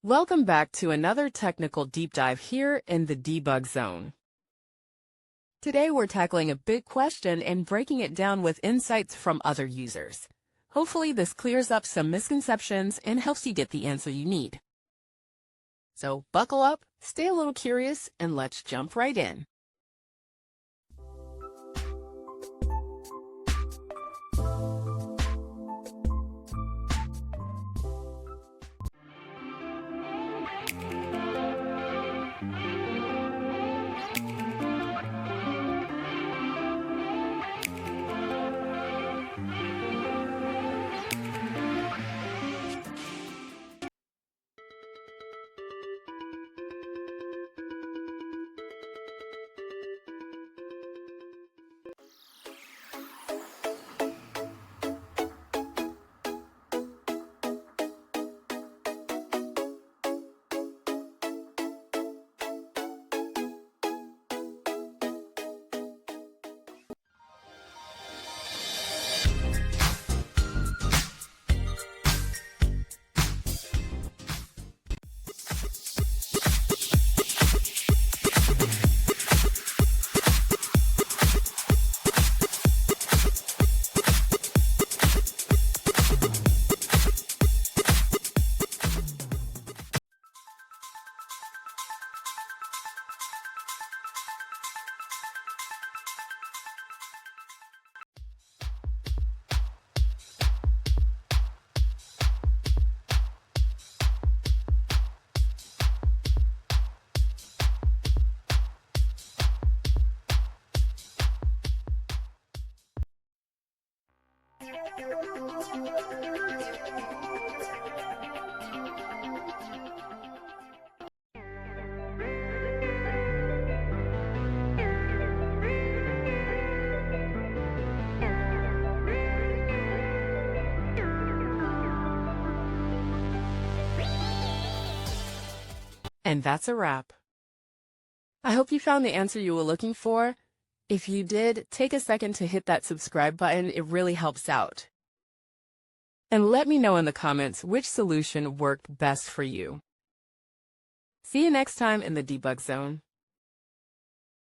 Welcome back to another technical deep dive here in the debug zone. Today we're tackling a big question and breaking it down with insights from other users. Hopefully this clears up some misconceptions and helps you get the answer you need. So buckle up, stay a little curious, and let's jump right in. And that's a wrap. I hope you found the answer you were looking for. If you did, take a second to hit that subscribe button. It really helps out. And let me know in the comments which solution worked best for you. See you next time in the debug zone.